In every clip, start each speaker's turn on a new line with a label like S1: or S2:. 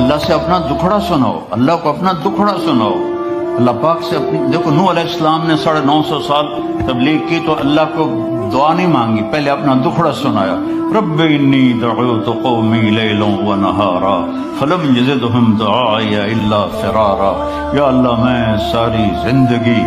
S1: اللہ سے اپنا دکھڑا سناؤ، اللہ کو اپنا دکھڑا سناؤ، اللہ پاک سے اپنی. دیکھو نوح علیہ السلام نے 950 سال تبلیغ کی تو اللہ کو دعا نہیں مانگی، پہلے اپنا دکھڑا سنایا. رب انی دعوت قومی لیلا ونہارا فلم یزدہم دعائی الا فرارا. یا اللہ میں ساری زندگی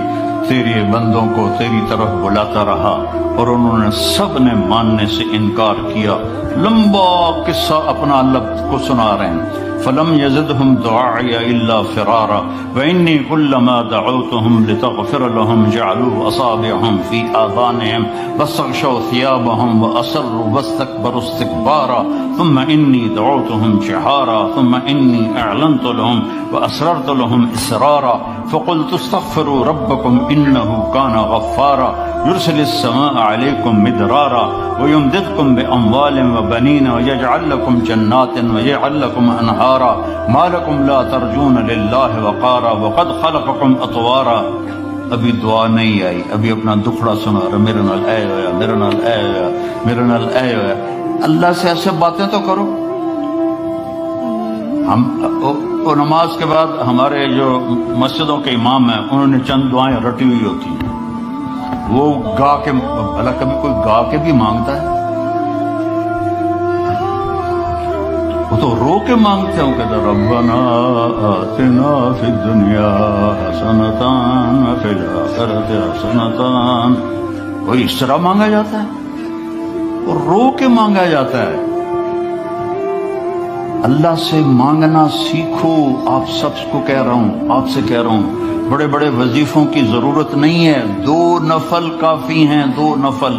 S1: تیری بندوں کو تیری طرف بلاتا رہا اور انہوں نے سب نے ماننے سے انکار کیا. لمبا قصہ اپنا اللہ کو سنا رہے ہیں. فلم یزدہم دعائی الا فرارا وانی کلما دعوتہم لتغفر لہم جعلوا اصابعہم فی آذانہم واستغشوا ثیابہم واسروا واستکبروا استکبارا ثم انی دعوتہم جہارا ثم انی اعلنت لہم واسررت لہم اسرارا فقلت استغفروا ربکم انہ کان غفارا يرسل السماء عليكم مدرارا ويمددكم بأموال وبنين ويجعل لكم جنات ويجعل لكم أنهارا ما لكم لا ترجون لله وقارا وقد خلقكم أطوارا. ابھی دعا نہیں آئی، ابھی اپنا دکھڑا سنا رہا، میرے نال اے ہویا، میرے نال اے ہویا، میرے نال اے ہویا. اللہ سے ایسے باتیں تو کرو. ہم نماز کے بعد ہمارے جو مسجدوں کے امام ہیں انہوں نے چند دعائیں رٹی ہوئی ہوتی ہیں، وہ گا کے، بھلا کبھی کوئی گا کے بھی مانگتا ہے؟ وہ تو رو کے مانگتے ہیں، کہتے ربنا آتنا فی الدنیا حسنۃ وفی الآخرۃ حسنۃ. کوئی اس طرح مانگا جاتا ہے اور رو کے مانگا جاتا ہے. اللہ سے مانگنا سیکھو. آپ سب کو کہہ رہا ہوں، آپ سے کہہ رہا ہوں، بڑے بڑے وظیفوں کی ضرورت نہیں ہے، 2 نفل کافی ہیں. 2 نفل،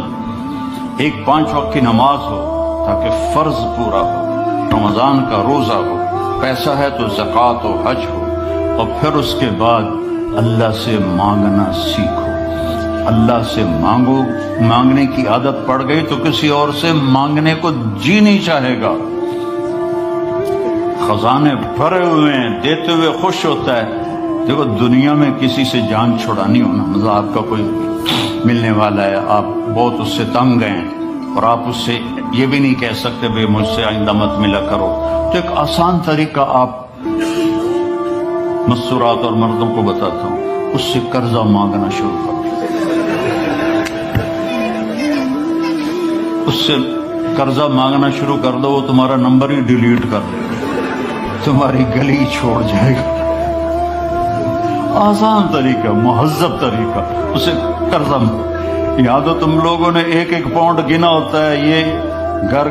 S1: ایک 5 وقت کی نماز ہو تاکہ فرض پورا ہو، رمضان کا روزہ ہو، پیسہ ہے تو زکوٰۃ و حج ہو، اور پھر اس کے بعد اللہ سے مانگنا سیکھو. اللہ سے مانگو. مانگنے کی عادت پڑ گئی تو کسی اور سے مانگنے کو جی نہیں چاہے گا. خزانے بھرے ہوئے ہیں، دیتے ہوئے خوش ہوتا ہے. دیکھو دنیا میں کسی سے جان چھڑانی ہونا، مطلب آپ کا کوئی ملنے والا ہے، آپ بہت اس سے تنگ ہیں اور آپ اس سے یہ بھی نہیں کہہ سکتے بھئی مجھ سے آئندہ مت ملا کرو، تو ایک آسان طریقہ آپ مستورات اور مردوں کو بتاتا ہوں، اس سے قرضہ مانگنا شروع کرو. اس سے قرضہ مانگنا شروع کر دو، وہ تمہارا نمبر ہی ڈیلیٹ کر دے گا، تمہاری گلی چھوڑ جائے گا. آسان طریقہ، مہذب طریقہ، اسے قرضہ. یہاں تو تم لوگوں نے 1-1 پاؤنڈ گنا ہوتا ہے، یہ گھر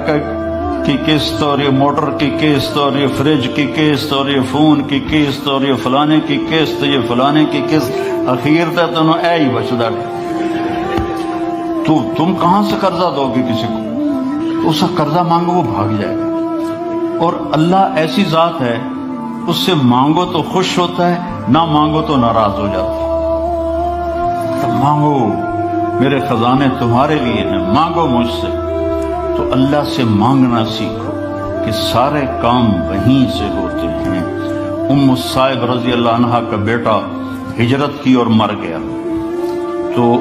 S1: کی قسط اور یہ موٹر کی قسط اور یہ فریج کی قسط اور یہ فون کی قسط اور یہ فلانے کی قسط، یہ فلانے کی قسط، اخیر تک تمہیں اے ہی بچدا. تو تم کہاں سے قرضہ دو گے کسی کو؟ اس سے قرضہ مانگو، وہ بھاگ جائے گا. اور اللہ ایسی ذات ہے، اس سے مانگو تو خوش ہوتا ہے، نہ مانگو تو ناراض ہو جاتا ہے. تو مانگو، میرے خزانے تمہارے لیے ہیں، مانگو مجھ سے. تو اللہ سے مانگنا سیکھو کہ سارے کام وہیں سے ہوتے ہیں. صائب رضی اللہ عنہ کا بیٹا ہجرت کی اور مر گیا، تو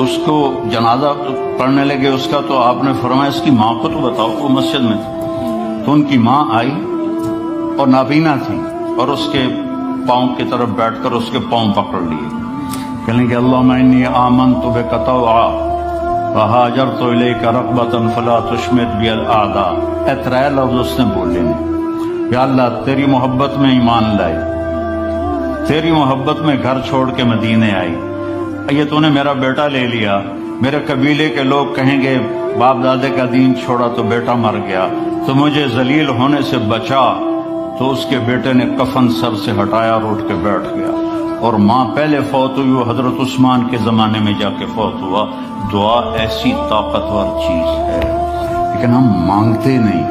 S1: اس کو جنازہ پڑھنے لگے اس کا، تو آپ نے فرمایا اس کی ماں کو تو بتاؤ. وہ مسجد میں تھی تو ان کی ماں آئی اور نابینا تھی، اور اس کے پاؤں کی طرف بیٹھ کر اس کے پاؤں پکڑ لیے. کہنے کہ اللہم انی آمنت بک طوعا وہاجرت الیک رغبۃ فلا تشمت بی الاعداء. اے 3 لفظ اس نے بولے نے، یا اللہ تیری محبت میں ایمان لائی، تیری محبت میں گھر چھوڑ کے مدینے آئی. یہ تو نے میرا بیٹا لے لیا، میرے قبیلے کے لوگ کہیں گے باپ دادے کا دین چھوڑا تو بیٹا مر گیا، تو مجھے ذلیل ہونے سے بچا. تو اس کے بیٹے نے کفن سر سے ہٹایا اور اٹھ کے بیٹھ گیا. اور ماں پہلے فوت ہوئی، وہ حضرت عثمان کے زمانے میں جا کے فوت ہوا. دعا ایسی طاقتور چیز ہے، لیکن ہم مانگتے نہیں،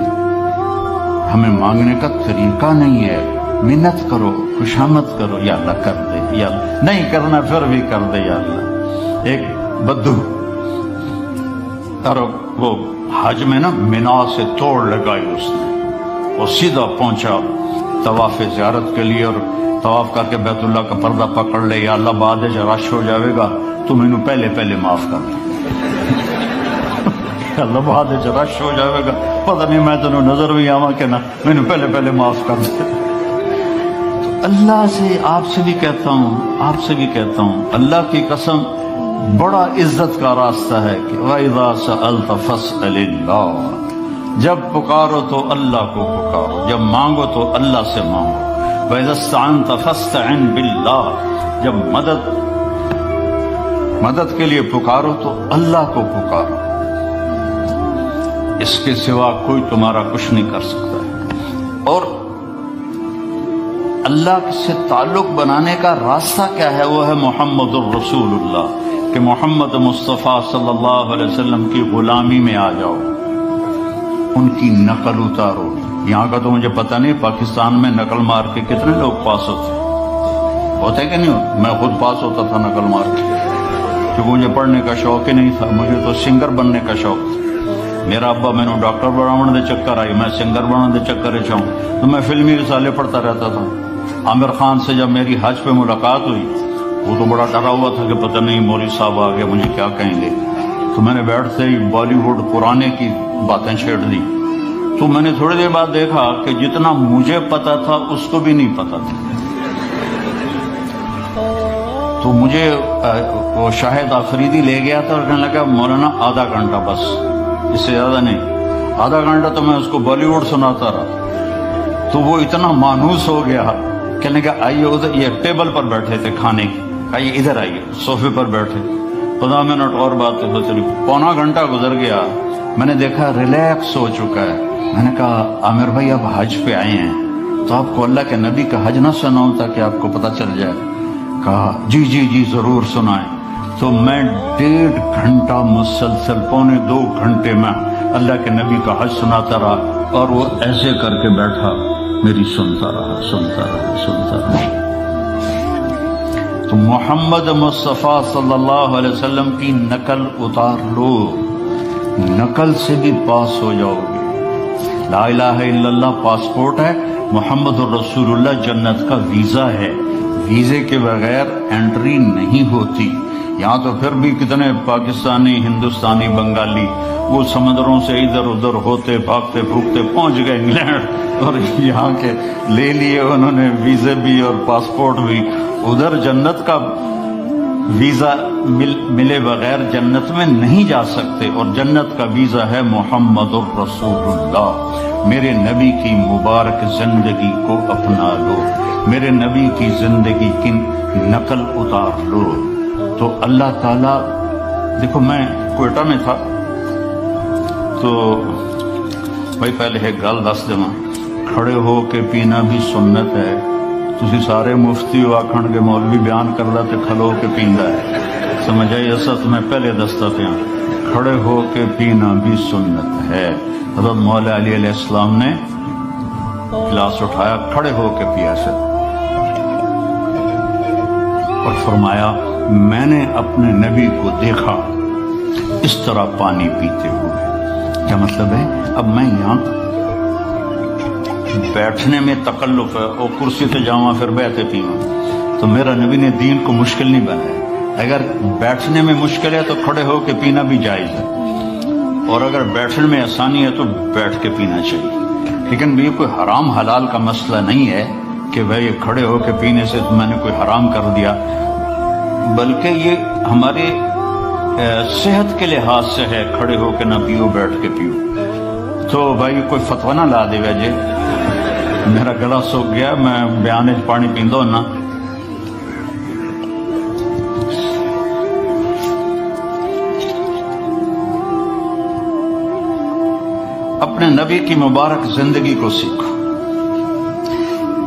S1: ہمیں مانگنے کا طریقہ نہیں ہے. منت کرو، خوشامد کرو، یا اللہ کر دے، یا نہیں کرنا پھر بھی کر دے، یا اللہ. ایک بدو اور وہ حج میں نا منا سے توڑ لگائی اس نے، وہ سیدھا پہنچا طواف زیارت کے لیے، اور طواف کر کے بیت اللہ کا پردہ پکڑ لے، یا اللہ بعد رش ہو جاوے گا تو مینوں پہلے معاف کر دے. اللہ بعد رش ہو جاوے گا پتہ نہیں میں تینوں نظر بھی آواں کہ نہ، میں نے پہلے معاف کر دے۔ اللہ سے آپ سے بھی کہتا ہوں اللہ کی قسم بڑا عزت کا راستہ ہے کہ وَإِذَا سَأَلْتَ فَاسْأَلِ اللَّهَ، جب پکارو تو اللہ کو پکارو، جب مانگو تو اللہ سے مانگو۔ وَإِذَا اسْتَعَنْتَ فَاسْتَعِنْ بِاللَّهِ، جب مدد کے لیے پکارو تو اللہ کو پکارو، اس کے سوا کوئی تمہارا کچھ نہیں کر سکتا ہے۔ اور اللہ سے تعلق بنانے کا راستہ کیا ہے؟ وہ ہے محمد الرسول اللہ، کہ محمد مصطفیٰ صلی اللہ علیہ وسلم کی غلامی میں آ جاؤ، ان کی نقل اتارو۔ یہاں کا تو مجھے پتہ نہیں پاکستان میں نقل مار کے کتنے لوگ پاس ہوتے کہ نہیں ہوتے؟ میں خود پاس ہوتا تھا نقل مار کے، کیونکہ مجھے پڑھنے کا شوق ہی نہیں تھا، مجھے تو سنگر بننے کا شوق تھا۔ میرا ابا میں نے ڈاکٹر بنانے دے چکر آئی، میں سنگر بنانے دے چکر چاہوں تو میں فلمی رسالے پڑھتا رہتا تھا۔ عامر خان سے جب میری حج پہ ملاقات ہوئی، وہ تو بڑا ڈرا ہوا تھا کہ پتہ نہیں مولوی صاحب آگے مجھے کیا کہیں گے، تو میں نے بیٹھتے ہی بالی ووڈ پرانے کی باتیں چھیڑ دی۔ تو میں نے تھوڑی دیر بعد دیکھا کہ جتنا مجھے پتا تھا اس کو بھی نہیں پتا تھا۔ تو مجھے وہ شاہد آفریدی لے گیا تھا اور کہنے لگا مولانا آدھا گھنٹہ بس، اس سے زیادہ نہیں۔ آدھا گھنٹہ تو میں اس کو بالی ووڈ سناتا رہا، تو وہ اتنا مانوس ہو گیا، کہنے لگا آئیے ادھر، یہ ٹیبل پر بیٹھے تھے کھانے کی، آئیے ادھر آئیے، صوفے پر بیٹھے۔ 15 منٹ اور بات ہو چلی، پونا گھنٹہ گزر گیا، میں نے دیکھا ریلیکس ہو چکا ہے۔ میں نے کہا عامر بھائی آپ حج پہ آئے ہیں تو آپ کو اللہ کے نبی کا حج نہ سناؤں تاکہ آپ کو پتہ چل جائے؟ کہا جی ضرور سنائیں۔ تو میں 1.5 گھنٹہ مسلسل، 1.25 گھنٹے میں اللہ کے نبی کا حج سناتا رہا، اور وہ ایسے کر کے بیٹھا، میری سنتا رہا۔ تو محمد مصطفیٰ صلی اللہ علیہ وسلم کی نقل اتار لو، نقل سے بھی پاس ہو جاؤ گے۔ لا الہ الا اللہ پاسپورٹ ہے، محمد الرسول اللہ جنت کا ویزا ہے، ویزے کے بغیر انٹری نہیں ہوتی۔ یہاں تو پھر بھی کتنے پاکستانی، ہندوستانی، بنگالی وہ سمندروں سے ادھر ادھر ہوتے بھاگتے پھوکتے پہنچ گئے انگلینڈ، اور یہاں کے لے لیے انہوں نے ویزے بھی اور پاسپورٹ بھی۔ ادھر جنت کا ویزا ملے بغیر جنت میں نہیں جا سکتے، اور جنت کا ویزا ہے محمد الرسول اللہ۔ میرے نبی کی مبارک زندگی کو اپنا لو، میرے نبی کی زندگی کی نقل اتار لو، تو اللہ تعالیٰ۔ دیکھو میں کوئٹہ میں تھا، تو بھائی پہلے ایک گل دس دوں، کھڑے ہو کے پینا بھی سنت ہے۔ تسی سارے مفتی ہو آکھن کے مولوی بیان کردا تے کھلو کے پیندا ہے، سمجھ آئی؟ ایسا تو میں پہلے دستا پیا، کھڑے ہو کے پینا بھی سنت ہے۔ حضرت مولا علی علیہ السلام نے گلاس اٹھایا، کھڑے ہو کے پیا سے، اور فرمایا میں نے اپنے نبی کو دیکھا اس طرح پانی پیتے ہوئے۔ کیا مطلب ہے؟ اب میں یہاں بیٹھنے میں تکلف ہے، اور کرسی سے جاؤں پھر بیٹھے پیوں، تو میرا نبی نے دین کو مشکل نہیں بنایا۔ اگر بیٹھنے میں مشکل ہے تو کھڑے ہو کے پینا بھی جائز ہے، اور اگر بیٹھنے میں آسانی ہے تو بیٹھ کے پینا چاہیے۔ لیکن یہ کوئی حرام حلال کا مسئلہ نہیں ہے کہ بھائی کھڑے ہو کے پینے سے میں نے کوئی حرام کر دیا، بلکہ یہ ہمارے صحت کے لحاظ سے ہے، کھڑے ہو کے نہ پیو، بیٹھ کے پیو۔ تو بھائی کوئی فتویٰ نہ لا دے وجہ، میرا گلا سوکھ گیا، میں بیان پانی پیندو نا۔ اپنے نبی کی مبارک زندگی کو سیکھو۔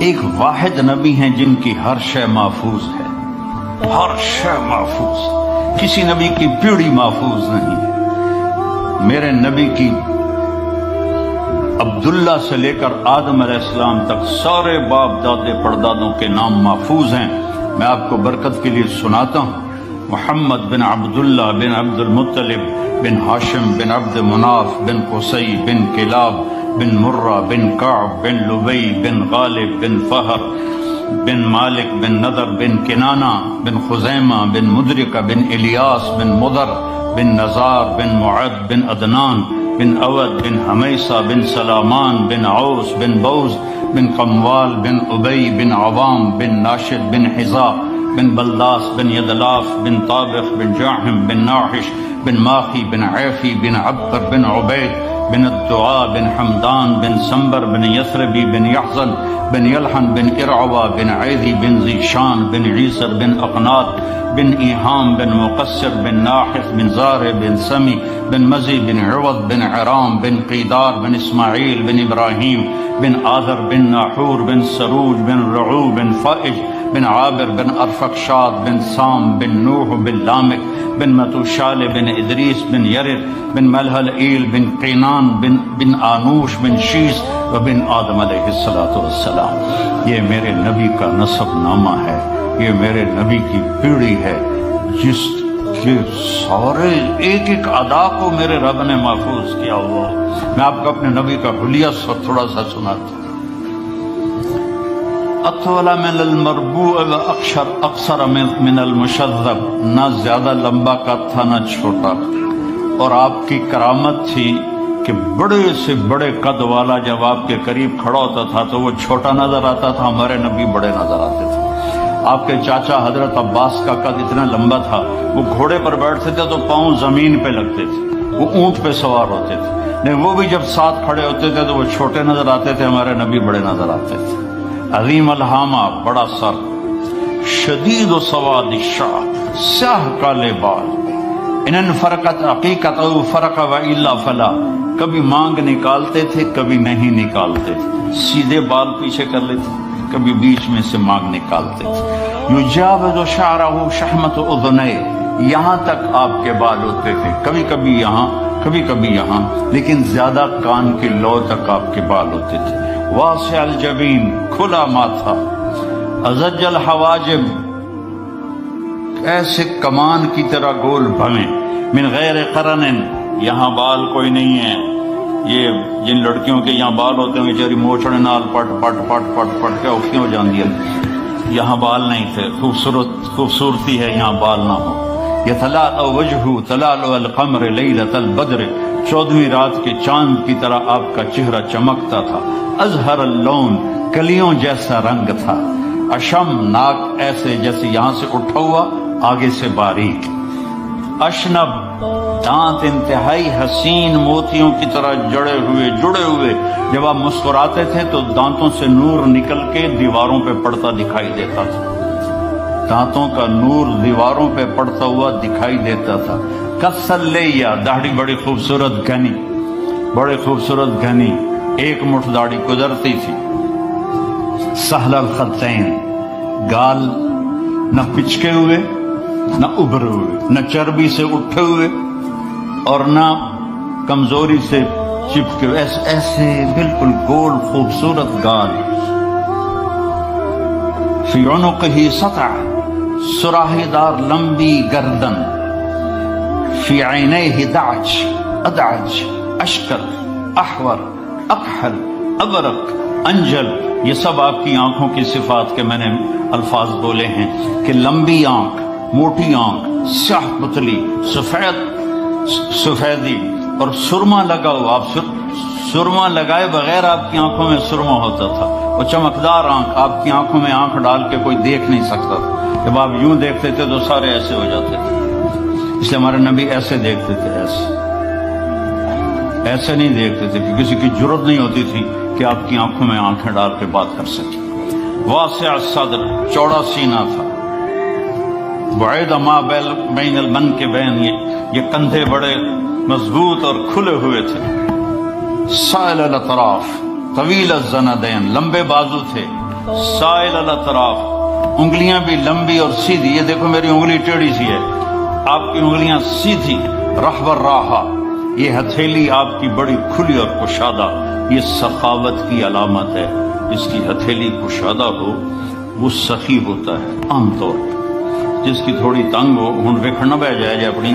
S1: ایک واحد نبی ہیں جن کی ہر شے محفوظ ہے، ہر شے محفوظ، کسی نبی کی پیڑھی محفوظ نہیں ہے۔ میرے نبی کی عبداللہ سے لے کر آدم علیہ السلام تک سارے باپ دادے پردادوں کے نام محفوظ ہیں۔ میں آپ کو برکت کے لیے سناتا ہوں۔ محمد بن عبداللہ بن عبد المطلب بن ہاشم بن عبد مناف بن قصی بن کلاب بن مرہ بن کعب بن لبی بن غالب بن فہر بن مالک بن نضر بن کنانہ بن خزیمہ بن مدرکہ بن الیاس بن مدر بن نزار بن معد بن عدنان بن اود بن حمیصہ بن سلامان بن عوس بن بوز بن قموال بن ابی بن عوام بن ناشد بن حذاء بن بلداس بن یدلاف بن طابخ بن جاحم بن ناحش بن ماخی بن عیفی بن عبقر بن عبید بن الدعاء بن حمدان بن سنبر بن یثربی بن یحزن بن یلحن بن ارعوہ بن عیدی بن ذیشان بن عیسر بن اقنات بن ایہام بن مقصر بن ناحث بن زارع بن سمی بن مزی بن عوض بن عرام بن قیدار بن اسماعیل بن ابراہیم بن آذر بن ناحور بن سروج بن رعو بن فائج بن عابر بن ارفقشاد بن سام بن نوح بن لامک بن متوشال بن ادریس بن یرد بن ملحل ایل بن قینان بن آنوش بن شیس وبن آدم علیہ السلام۔ یہ میرے نبی کا نسب نامہ ہے، یہ میرے نبی کی پیڑھی ہے، جس کے سارے ایک ایک ادا کو میرے رب نے محفوظ کیا ہوا۔ میں آپ کو اپنے نبی کا حلیہ تھوڑا سا سناتا ہوں۔ اطول من المربوع اقصر من المشذب، نہ زیادہ لمبا قد تھا نہ چھوٹا، اور آپ کی کرامت تھی کہ بڑے سے بڑے قد والا جب آپ کے قریب کھڑا ہوتا تھا تو وہ چھوٹا نظر آتا تھا، ہمارے نبی بڑے نظر آتے تھے۔ آپ کے چاچا حضرت عباس کا قد اتنا لمبا تھا، وہ گھوڑے پر بیٹھتے تھے تو پاؤں زمین پہ لگتے تھے، وہ اونٹ پہ سوار ہوتے تھے، لیکن وہ بھی جب ساتھ کھڑے ہوتے تھے تو وہ چھوٹے نظر آتے تھے، ہمارے نبی بڑے نظر آتے تھے۔ عظیم الہامہ، بڑا سر، شدید و سواد الشعر، سیاہ کالے بال، ان فرقت حقیقت او فرق و الا فلا، کبھی مانگ نکالتے تھے کبھی نہیں نکالتے تھے، سیدھے بال پیچھے کر لیتے، کبھی بیچ میں سے مانگ نکالتے تھے۔ یجاوز شعرہ شحمت اذنیہ، یہاں تک آپ کے بال ہوتے تھے، کبھی کبھی یہاں کبھی کبھی یہاں، لیکن زیادہ کان کی لو تک آپ کے بال ہوتے تھے۔ واسع الجبین، کھلا ماتھا، ازج الحواجب، ایسے کمان کی طرح گول بھویں، من غیر قرن، یہاں بال کوئی نہیں ہے۔ یہ جن لڑکیوں کے یہاں بال ہوتے ہیں بیچاری موچڑے نال پٹ پٹ پٹ پٹ پٹ کے اوکھیں ہو جاندی ہے، یہاں بال نہیں تھے۔ خوبصورتی ہے یہاں بال نہ ہو۔ یتلألأ وجہہ تلألؤ القمر لیلۃ البدر، 14ویں رات کے چاند کی طرح آپ کا چہرہ چمکتا تھا۔ ازہر اللون، کلیوں جیسا رنگ تھا۔ اشم، ناک ایسے جیسے یہاں سے اٹھا ہوا آگے سے باریک۔ اشنب، دانت انتہائی حسین موتیوں کی طرح جڑے ہوئے، جب آپ مسکراتے تھے تو دانتوں سے نور نکل کے دیواروں پہ پڑتا دکھائی دیتا تھا، دانتوں کا نور دیواروں پہ پڑتا ہوا دکھائی دیتا تھا۔ کسلیہ، داڑھی بڑی خوبصورت گھنی، ایک مٹھ داڑھی گزرتی تھی۔ سہل الخدین، گال نہ پچکے ہوئے نہ ابھرے ہوئے، نہ چربی سے اٹھے ہوئے اور نہ کمزوری سے چپکے ہوئے، ایسے بالکل گول خوبصورت گال۔ فی عنقہ سطع، سراہی دار لمبی گردن۔ فی عینیہ دعج، ادعج، اشکر، احور، اکحل، ابرق، انجل، یہ سب آپ کی آنکھوں کی صفات کے میں نے الفاظ بولے ہیں کہ لمبی آنکھ، موٹی آنکھ، سیاہ پتلی، سفیدی اور سرما لگا ہوا۔ آپ سرما لگائے بغیر آپ کی آنکھوں میں سرما ہوتا تھا۔ وہ چمکدار آنکھ، آپ کی آنکھوں میں آنکھ ڈال کے کوئی دیکھ نہیں سکتا تھا، جب آپ یوں دیکھتے تھے تو سارے ایسے ہو جاتے تھے، اس لیے ہمارے نبی ایسے دیکھتے تھے، ایسے نہیں دیکھتے تھے کہ کسی کی جرت نہیں ہوتی تھی کہ آپ کی آنکھوں میں آنکھیں ڈال کے بات کر سکے۔ واسع الصدر، چوڑا سینہ تھا۔ بعید ما بین المنکبین، یہ کندھے بڑے مضبوط اور کھلے ہوئے تھے۔ سائل الاطراف، طویل الزندین، لمبے بازو تھے۔ سائل الاطراف، انگلیاں بھی لمبی اور سیدھی، یہ دیکھو میری انگلی ٹیڑھی سی ہے، آپ کی انگلیاں سیدھی۔ رحب الراحہ، یہ ہتھیلی آپ کی بڑی کھلی اور کشادہ، یہ سخاوت کی علامت ہے۔ جس کی ہتھیلی کشادہ ہو وہ سخی ہوتا ہے عام طور پر، جس کی تھوڑی تنگ ہو، ہن ویکھنا بہ جائے اپنی،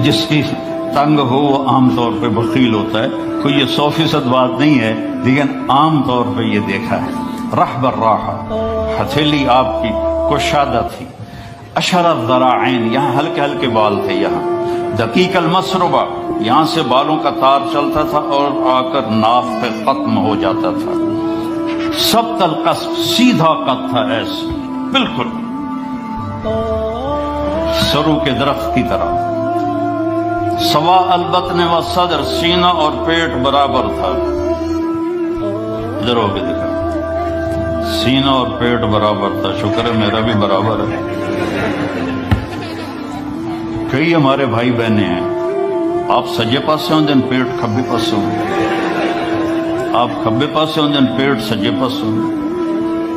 S1: جس کی تنگ ہو وہ عام طور پہ بخیل ہوتا ہے۔ کوئی یہ 100% بات نہیں ہے، لیکن عام طور پہ یہ دیکھا ہے۔ رحب الراحہ، ہتھیلی آپ کی کشادہ تھی۔ اشر الذراعین، یہاں ہلکے ہلکے بال تھے، یہاں دقیق المسربہ، یہاں سے بالوں کا تار چلتا تھا اور آ کر ناف پہ ختم ہو جاتا تھا. سبط القصف، سیدھا قد تھا، ایسے بالکل سرو کے درخت کی طرح. سوا البطن و صدر، سینہ اور پیٹ برابر تھا. ادھر ہو کے دکھا، سینہ اور پیٹ برابر تھا. شکر ہے میرا بھی برابر ہے. کئی ہمارے بھائی بہنیں ہیں، آپ سجے پاسے ہوں دن پیٹ کھبے پاسے ہوں، آپ کھبے پاسے ہوں دن پیٹ سجے پاسے ہوں.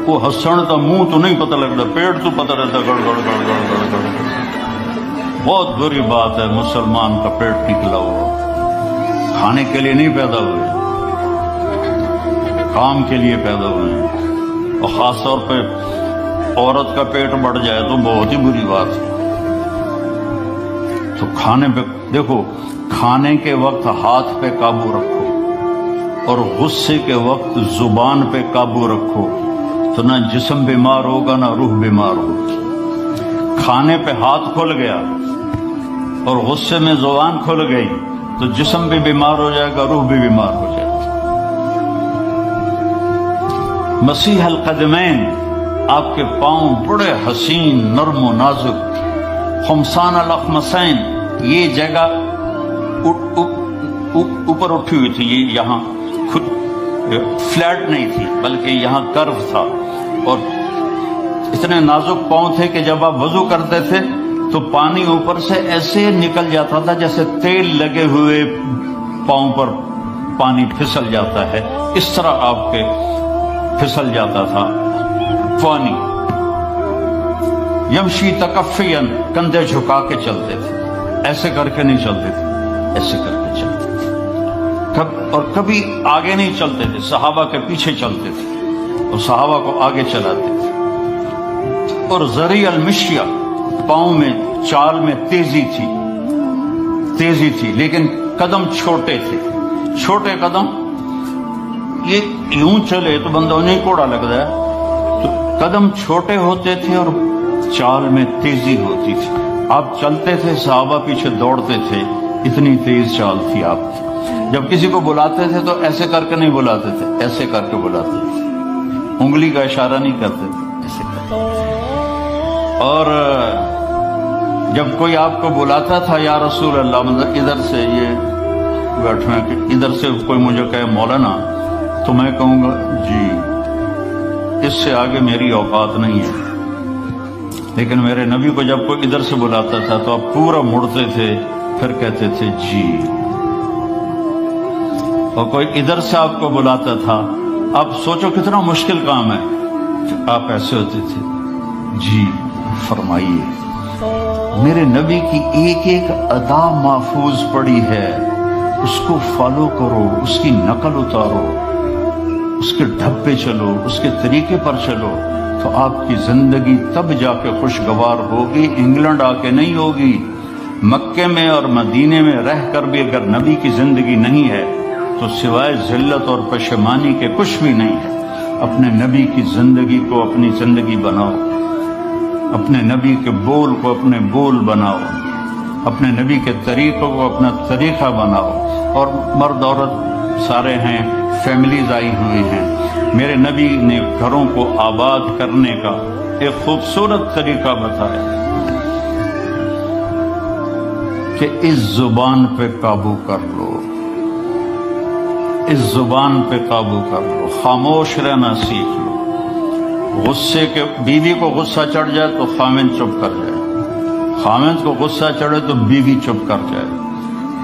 S1: وہ ہسن تو منہ تو نہیں پتہ لگتا، پیٹ تو پتہ رہتا گڑ گڑ گڑ گڑ گڑ گڑ. بہت بری بات ہے مسلمان کا پیٹ نکلا ہوا. کھانے کے لیے نہیں پیدا ہوئے، کام کے لیے پیدا ہوئے ہیں. اور خاص طور پہ عورت کا پیٹ بڑھ جائے تو بہت ہی بری بات ہے. تو کھانے پہ دیکھو، کھانے کے وقت ہاتھ پہ قابو رکھو اور غصے کے وقت زبان پہ قابو رکھو، تو نہ جسم بیمار ہوگا نہ روح بیمار ہوگی. کھانے پہ ہاتھ کھل گیا اور غصے میں زبان کھل گئی تو جسم بھی بیمار ہو جائے گا، روح بھی بیمار ہو جائے گا. مسیح القدمین، آپ کے پاؤں بڑے حسین نرم و نازک. خمسان الاخمسین، یہ جگہ اوپر اٹھی ہوئی تھی، یہ یہاں خود فلیٹ نہیں تھی بلکہ یہاں کرو تھا. اور اتنے نازک پاؤں تھے کہ جب آپ وضو کرتے تھے تو پانی اوپر سے ایسے نکل جاتا تھا جیسے تیل لگے ہوئے پاؤں پر پانی پھسل جاتا ہے، اس طرح آپ کے پھسل جاتا تھا پانی. یمشی تکفین، کندھے جھکا کے چلتے تھے، ایسے کر کے نہیں چلتے تھے، ایسے کر کے چلتے تھے. اور کبھی آگے نہیں چلتے تھے، صحابہ کے پیچھے چلتے تھے اور صحابہ کو آگے چلاتے تھے. اور ذریع المشیہ، پاؤں میں چال میں تیزی تھی لیکن قدم چھوٹے تھے. چھوٹے قدم، یہ یوں چلے تو بندہ انہیں کوڑا لگتا ہے. تو قدم چھوٹے ہوتے تھے اور چال میں تیزی ہوتی تھی. آپ چلتے تھے، صحابہ پیچھے دوڑتے تھے، اتنی تیز چال تھی آپ کی. جب کسی کو بلاتے تھے تو ایسے کر کے نہیں بلاتے تھے، ایسے کر کے بلاتے تھے، انگلی کا اشارہ نہیں کرتے تھے، ایسے کرتے. اور جب کوئی آپ کو بلاتا تھا یا رسول اللہ، مطلب ادھر سے یہ بیٹھے کہ ادھر سے کوئی مجھے کہے مولانا، تو میں کہوں گا جی، اس سے آگے میری اوقات نہیں ہے. لیکن میرے نبی کو جب کوئی ادھر سے بلاتا تھا تو آپ پورا مڑتے تھے، پھر کہتے تھے جی. اور کوئی ادھر سے آپ کو بلاتا تھا، آپ سوچو کتنا مشکل کام ہے، آپ ایسے ہوتے تھے جی فرمائیے. میرے نبی کی ایک ایک ادا محفوظ پڑی ہے، اس کو فالو کرو، اس کی نقل اتارو، اس کے ڈھبے چلو، اس کے طریقے پر چلو، تو آپ کی زندگی تب جا کے خوشگوار ہوگی، انگلینڈ آ کے نہیں ہوگی. مکے میں اور مدینے میں رہ کر بھی اگر نبی کی زندگی نہیں ہے تو سوائے ذلت اور پشیمانی کے کچھ بھی نہیں ہے. اپنے نبی کی زندگی کو اپنی زندگی بناؤ، اپنے نبی کے بول کو اپنے بول بناؤ، اپنے نبی کے طریقوں کو اپنا طریقہ بناؤ. اور مرد عورت سارے ہیں، فیملیز آئی ہوئی ہیں. میرے نبی نے گھروں کو آباد کرنے کا ایک خوبصورت طریقہ بتایا کہ اس زبان پہ قابو کر لو، اس زبان پہ قابو کر لو، خاموش رہنا سیکھ لو. غصے کے بیوی کو غصہ چڑھ جائے تو خامند چپ کر جائے، خامند کو غصہ چڑھے تو بیوی چپ کر جائے،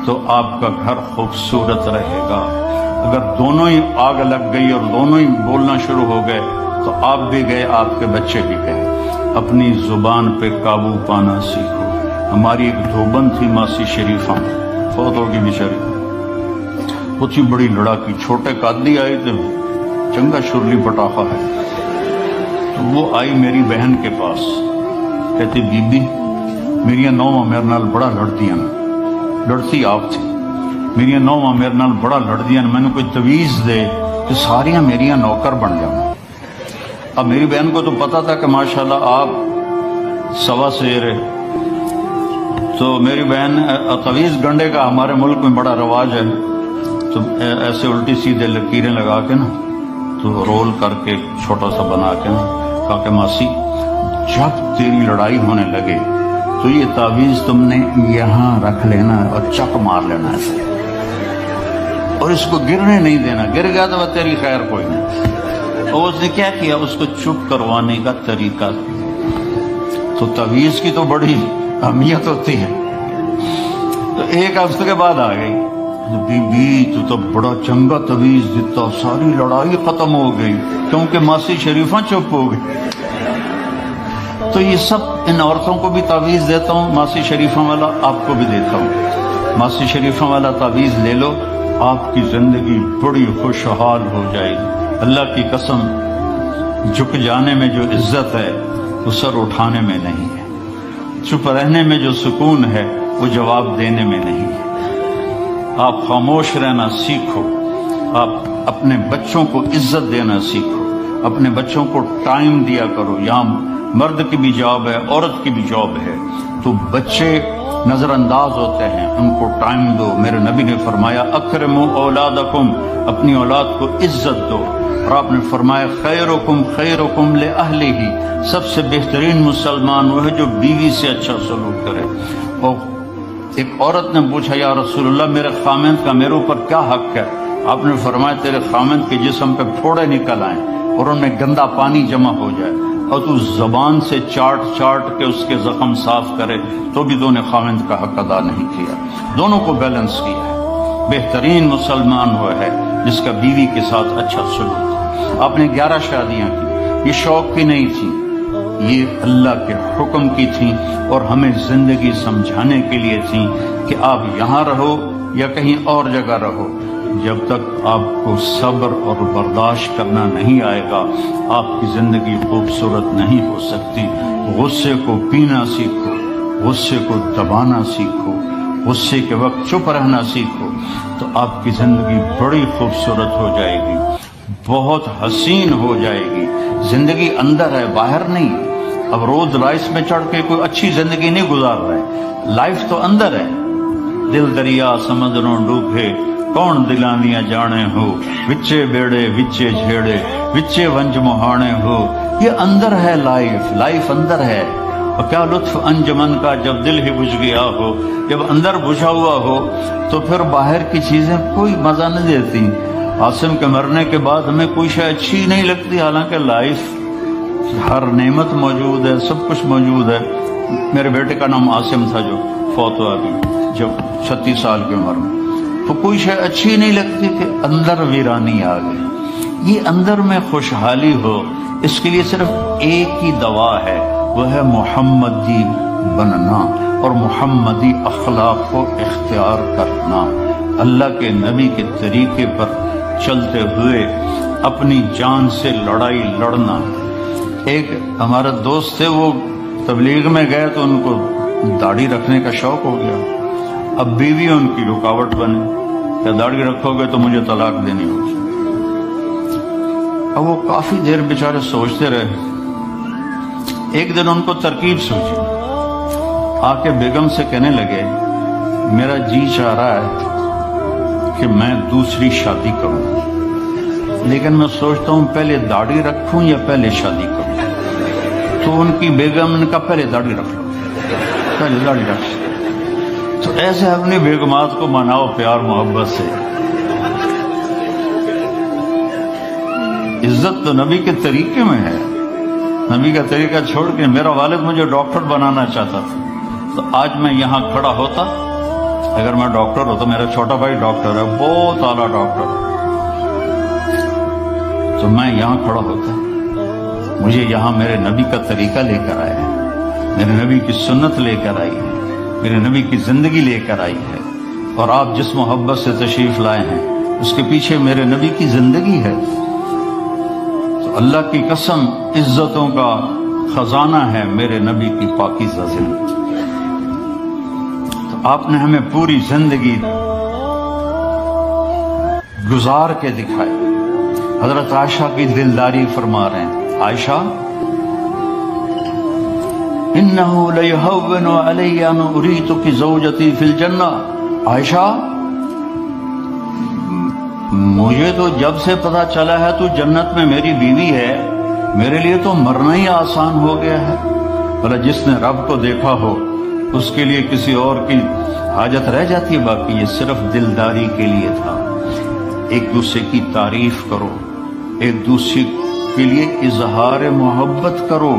S1: تو آپ کا گھر خوبصورت رہے گا. اگر دونوں ہی آگ لگ گئی اور دونوں ہی بولنا شروع ہو گئے تو آپ بھی گئے، آپ کے بچے بھی گئے. اپنی زبان پہ قابو پانا سیکھو. ہماری ایک دھوبن تھی ماسی شریفہ، فوت ہوگی بیچاری، وہ تھی بڑی لڑاکی، چھوٹے قادی آئے تھے، چنگا شرلی پٹاخا ہے. وہ آئی میری بہن کے پاس، کہتی بی بی میری نوواں میرے نال بڑا لڑدیاں، لڑتی آپ تھی، میری نوواں میرے نال بڑا لڑدیاں، میں نے کوئی تویز دے کہ ساریاں میریاں نوکر بن جاؤں. اب میری بہن کو تو پتا تھا کہ ماشاءاللہ آپ سوا سیر تو میری بہن تویز گنڈے کا ہمارے ملک میں بڑا رواج ہے، تو ایسے الٹی سیدھے لکیریں لگا کے نا، تو رول کر کے چھوٹا سا بنا کے نا، کہا کہ ماسی جب تیری لڑائی ہونے لگے تو یہ تعویذ تم نے یہاں رکھ لینا اور چک مار لینا ایسے، اور اس کو گرنے نہیں دینا، گر گیا تو وہ تیری خیر کوئی نہیں۔ اور اس نے کیا کیا، اس کو چپ کروانے کا طریقہ۔ تو تعویذ کی تو بڑی اہمیت ہوتی ہے۔ تو ایک ہفتے کے بعد آ گئی، بی بی تو بڑا چنگا تعویذ دیتا، ساری لڑائی ختم ہو گئی کیونکہ ماسی شریفہ چپ ہو گئی۔ تو یہ سب ان عورتوں کو بھی تعویذ دیتا ہوں، ماسی شریفہ والا آپ کو بھی دیتا ہوں۔ ماسی شریفہ والا تعویذ لے لو، آپ کی زندگی بڑی خوشحال ہو جائے گی۔ اللہ کی قسم، جھک جانے میں جو عزت ہے وہ سر اٹھانے میں نہیں ہے، چپ رہنے میں جو سکون ہے وہ جواب دینے میں نہیں ہے۔ آپ خاموش رہنا سیکھو، آپ اپنے بچوں کو عزت دینا سیکھو، اپنے بچوں کو ٹائم دیا کرو۔ یہاں مرد کی بھی جاب ہے، عورت کی بھی جاب ہے، تو بچے نظر انداز ہوتے ہیں، ان کو ٹائم دو۔ میرے نبی نے فرمایا اکرموا اولادکم، اپنی اولاد کو عزت دو، اور آپ نے فرمایا خیرکم خیرکم لأہلہ، سب سے بہترین مسلمان وہ ہے جو بیوی سے اچھا سلوک کرے۔ اور ایک عورت نے پوچھا یا رسول اللہ میرے خامند کا میرے اوپر کیا حق ہے؟ آپ نے فرمایا تیرے خامند کے جسم پہ پھوڑے نکل آئیں اور ان میں گندا پانی جمع ہو جائے، اور تو زبان سے چاٹ چاٹ کے اس کے زخم صاف کرے، تو بھی تو نے خامند کا حق ادا نہیں کیا۔ دونوں کو بیلنس کیا ہے۔ بہترین مسلمان وہ ہے جس کا بیوی کے ساتھ اچھا سلوک۔ آپ نے 11 شادیاں کی، یہ شوق کی نہیں تھی، یہ اللہ کے حکم کی تھیں، اور ہمیں زندگی سمجھانے کے لیے تھیں کہ آپ یہاں رہو یا کہیں اور جگہ رہو، جب تک آپ کو صبر اور برداشت کرنا نہیں آئے گا آپ کی زندگی خوبصورت نہیں ہو سکتی۔ غصے کو پینا سیکھو، غصے کو دبانا سیکھو، غصے کے وقت چپ رہنا سیکھو، تو آپ کی زندگی بڑی خوبصورت ہو جائے گی، بہت حسین ہو جائے گی۔ زندگی اندر ہے، باہر نہیں۔ اب روز رائس میں چڑھ کے کوئی اچھی زندگی نہیں گزار رہے، لائف تو اندر ہے۔ دل دریا سمندروں ڈوبے کون دلاندیاں جانے ہو، وچے بیڑے وچے جھیڑے وچے ونج مہانے ہو۔ یہ اندر ہے، لائف اندر ہے۔ اور کیا لطف انجمن کا جب دل ہی بجھ گیا ہو، جب اندر بجھا ہوا ہو تو پھر باہر کی چیزیں کوئی مزہ نہیں دیتی۔ عاصم کے مرنے کے بعد ہمیں کوئی شے اچھی نہیں لگتی، حالانکہ لائف ہر نعمت موجود ہے، سب کچھ موجود ہے۔ میرے بیٹے کا نام عاصم تھا جو فوت ہوا ابھی جب 36 سال کی عمر میں، تو کوئی شے اچھی نہیں لگتی کہ اندر ویرانی آ گئی۔ یہ اندر میں خوشحالی ہو، اس کے لیے صرف ایک ہی دوا ہے، وہ ہے محمدی بننا اور محمدی اخلاق کو اختیار کرنا، اللہ کے نبی کے طریقے پر چلتے ہوئے اپنی جان سے لڑائی لڑنا۔ ایک ہمارا دوست تھے، وہ تبلیغ میں گئے تو ان کو داڑھی رکھنے کا شوق ہو گیا، اب بیوی ان کی رکاوٹ بنے کہ داڑھی رکھو گے تو مجھے طلاق دینی ہوگی۔ اب وہ کافی دیر بیچارے سوچتے رہے، ایک دن ان کو ترکیب سوچی، آ کے بیگم سے کہنے لگے میرا جی چاہ رہا ہے کہ میں دوسری شادی کروں، لیکن میں سوچتا ہوں پہلے داڑھی رکھوں یا پہلے شادی کروں۔ تو ان کی بیگم نے کہا پہلے داڑھی رکھ لو، پہلے داڑھی رکھ لو۔ تو ایسے اپنی بیگمات کو مناؤ پیار محبت سے۔ عزت تو نبی کے طریقے میں ہے، نبی کا طریقہ چھوڑ کے میرا والد مجھے ڈاکٹر بنانا چاہتا تھا، تو آج میں یہاں کھڑا ہوتا، اگر میں ڈاکٹر ہوتا، میرا چھوٹا بھائی ڈاکٹر ہے، بہت اعلیٰ ڈاکٹر، تو میں یہاں کھڑا ہوتا۔ مجھے یہاں میرے نبی کا طریقہ لے کر آیا ہے، میرے نبی کی سنت لے کر آئی ہے، میرے نبی کی زندگی لے کر آئی ہے، اور آپ جس محبت سے تشریف لائے ہیں اس کے پیچھے میرے نبی کی زندگی ہے۔ تو اللہ کی قسم عزتوں کا خزانہ ہے میرے نبی کی پاکیزہ زندگی۔ تو آپ نے ہمیں پوری زندگی گزار کے دکھائی۔ حضرت عائشہ کی دلداری فرما رہے ہیں، عائشہ انہو لیہون علی ان اریتک زوجتی فی الجنہ. عائشہ مجھے تو جب سے پتا چلا ہے تو جنت میں میری بیوی ہے، میرے لیے تو مرنا ہی آسان ہو گیا ہے. بھلا جس نے رب کو دیکھا ہو اس کے لیے کسی اور کی حاجت رہ جاتی ہے؟ باقی یہ صرف دلداری کے لیے تھا. ایک دوسرے کی تعریف کرو، ایک دوسرے کے لیے اظہار محبت کرو.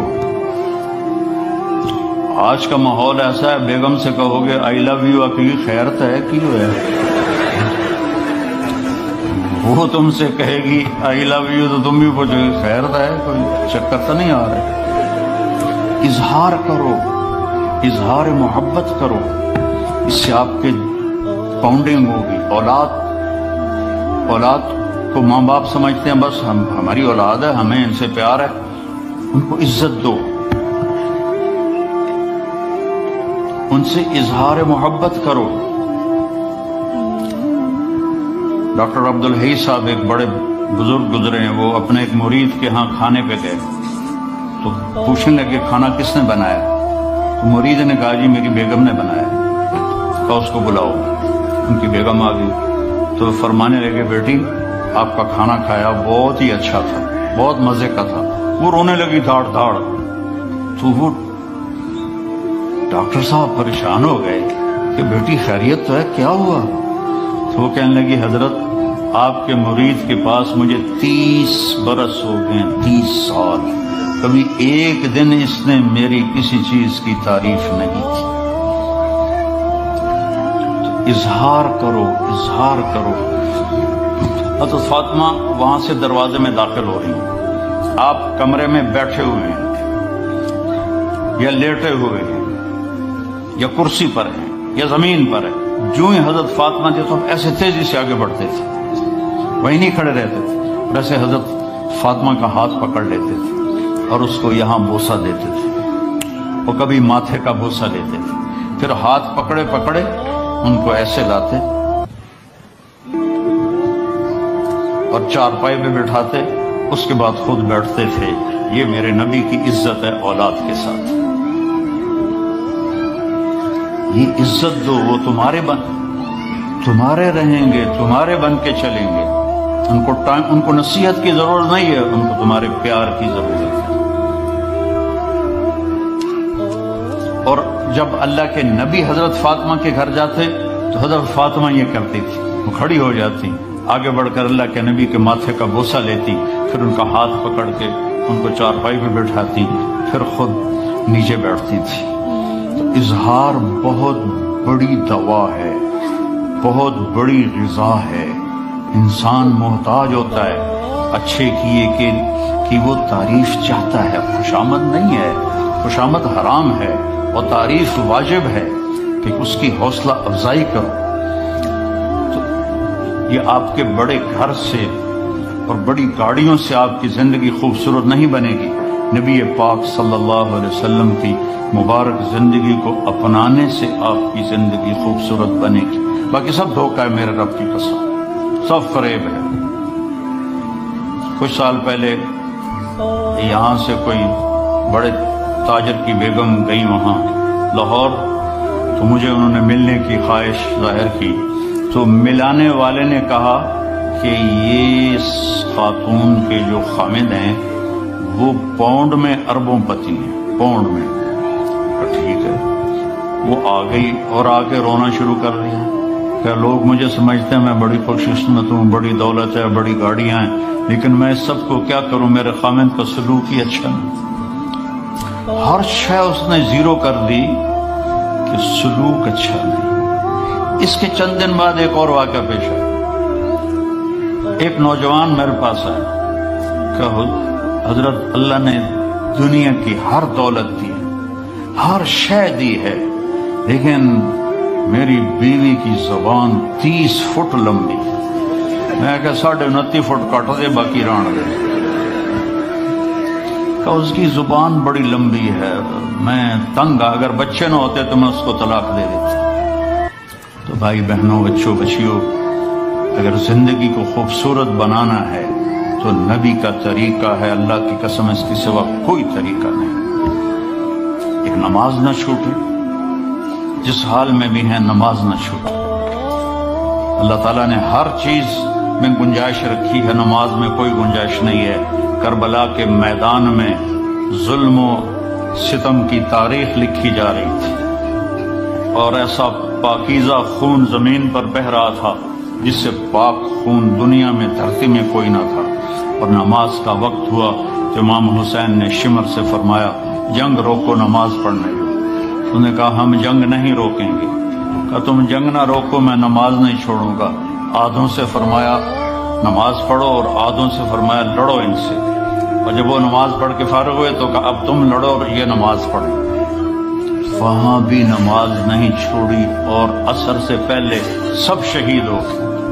S1: آج کا ماحول ایسا ہے، بیگم سے کہو گے آئی لو یو، اکلی خیرت ہے کیوں ہے؟ وہ تم سے کہے گی آئی لو یو تو تم بھی پوچھو گے خیرت ہے، کوئی چکر تو نہیں آ رہا؟ اظہار کرو، اظہار محبت کرو، اس سے آپ کے باؤنڈنگ ہوگی. اولاد کو ماں باپ سمجھتے ہیں بس ہماری اولاد ہے، ہمیں ان سے پیار ہے. ان کو عزت دو، ان سے اظہار محبت کرو. ڈاکٹر عبدالحی صاحب ایک بڑے بزرگ گزرے ہیں، وہ اپنے ایک مرید کے ہاں کھانے پہ گئے تو پوچھنے لگے کھانا کس نے بنایا؟ تو مرید نے کہا جی میری بیگم نے بنایا. کہا اس کو بلاؤ. ان کی بیگم آ گئی تو فرمانے لگے بیٹی آپ کا کھانا کھایا بہت ہی اچھا تھا، بہت مزے کا تھا. وہ رونے لگی دھاڑ دھاڑ. تو وہ ڈاکٹر صاحب پریشان ہو گئے کہ بیٹی خیریت تو ہے، کیا ہوا؟ تو وہ کہنے لگی حضرت آپ کے مرید کے پاس مجھے 30 برس ہو گئے، 30 سال، کبھی ایک دن اس نے میری کسی چیز کی تعریف نہیں کی. تو اظہار کرو، اظہار کرو. حضرت فاطمہ وہاں سے دروازے میں داخل ہو رہی ہیں، آپ کمرے میں بیٹھے ہوئے ہیں یا لیٹے ہوئے ہیں یا کرسی پر ہیں یا زمین پر ہیں. جو ہی حضرت فاطمہ جی تو ایسے تیزی سے آگے بڑھتے تھے، وہیں نہیں کھڑے رہتے تھے، اور ایسے حضرت فاطمہ کا ہاتھ پکڑ لیتے تھے اور اس کو یہاں بوسہ دیتے تھے، اور کبھی ماتھے کا بوسہ لیتے تھے. پھر ہاتھ پکڑے پکڑے ان کو ایسے لاتے اور چارپائی پہ بٹھاتے، اس کے بعد خود بیٹھتے تھے. یہ میرے نبی کی عزت ہے اولاد کے ساتھ. یہ عزت دو، وہ تمہارے رہیں گے، تمہارے بن کے چلیں گے. ان کو نصیحت کی ضرورت نہیں ہے، ان کو تمہارے پیار کی ضرورت ہے. اور جب اللہ کے نبی حضرت فاطمہ کے گھر جاتے تو حضرت فاطمہ یہ کرتی تھی، وہ کھڑی ہو جاتی، آگے بڑھ کر اللہ کے نبی کے ماتھے کا بوسہ لیتی، پھر ان کا ہاتھ پکڑ کے ان کو چارپائی پہ بٹھاتی، پھر خود نیچے بیٹھتی تھی. اظہار بہت بڑی دوا ہے، بہت بڑی غذا ہے. انسان محتاج ہوتا ہے اچھے کیے کہ وہ تعریف چاہتا ہے. خوشامد نہیں ہے، خوشامد حرام ہے، اور تعریف واجب ہے کہ اس کی حوصلہ افزائی کرو. تو یہ آپ کے بڑے گھر سے اور بڑی گاڑیوں سے آپ کی زندگی خوبصورت نہیں بنے گی. نبی پاک صلی اللہ علیہ وسلم کی مبارک زندگی کو اپنانے سے آپ کی زندگی خوبصورت بنے گی. باقی سب دھوکہ ہے میرے رب کی قسم، سب فریب ہے. کچھ سال پہلے یہاں سے کوئی بڑے تاجر کی بیگم گئی وہاں لاہور، تو مجھے انہوں نے ملنے کی خواہش ظاہر کی. تو ملانے والے نے کہا کہ یہ خاتون کے جو خامد ہیں وہ پاؤنڈ میں اربوں پتی ہیں، پاؤنڈ میں. ٹھیک ہے. وہ آ گئی اور آ کے رونا شروع کر دیا کہ لوگ مجھے سمجھتے ہیں میں بڑی خوش قسمت ہوں، بڑی دولت ہے، بڑی گاڑیاں ہیں، لیکن میں سب کو کیا کروں، میرے خامد کا سلوک ہی اچھا نہیں. ہر شے اس نے زیرو کر دی کہ سلوک اچھا نہیں. اس کے چند دن بعد ایک اور واقعہ پیش آیا. ایک نوجوان میرے پاس آیا کہ حضرت اللہ نے دنیا کی ہر دولت دی ہے، ہر شے دی ہے، لیکن میری بیوی کی زبان 30 فٹ لمبی. میں کہ 29.5 فٹ کٹ دے باقی ران دے. کہ اس کی زبان بڑی لمبی ہے، میں تنگ، اگر بچے نہ ہوتے تو میں اس کو طلاق دے دیتا. تو بھائی بہنوں، بچوں بچیوں، اگر زندگی کو خوبصورت بنانا ہے تو نبی کا طریقہ ہے. اللہ کی قسم اس کے سوا کوئی طریقہ نہیں. ایک نماز نہ چھوٹے، جس حال میں بھی ہیں نماز نہ چھوٹے۔ اللہ تعالیٰ نے ہر چیز میں گنجائش رکھی ہے، نماز میں کوئی گنجائش نہیں ہے۔ کربلا کے میدان میں ظلم و ستم کی تاریخ لکھی جا رہی تھی، اور ایسا پاکیزہ خون زمین پر بہہ رہا تھا جس سے پاک خون دنیا میں دھرتی میں کوئی نہ تھا، اور نماز کا وقت ہوا تو امام حسین نے شمر سے فرمایا جنگ روکو، نماز پڑھنے دو۔ انہوں نے کہا ہم جنگ نہیں روکیں گے۔ کہا تم جنگ نہ روکو، میں نماز نہیں چھوڑوں گا۔ آدھوں سے فرمایا نماز پڑھو، اور آدھوں سے فرمایا لڑو ان سے، اور جب وہ نماز پڑھ کے فارغ ہوئے تو کہا اب تم لڑو اور یہ نماز پڑھو۔ وہاں بھی نماز نہیں چھوڑی، اور عصر سے پہلے سب شہید ہو گئے۔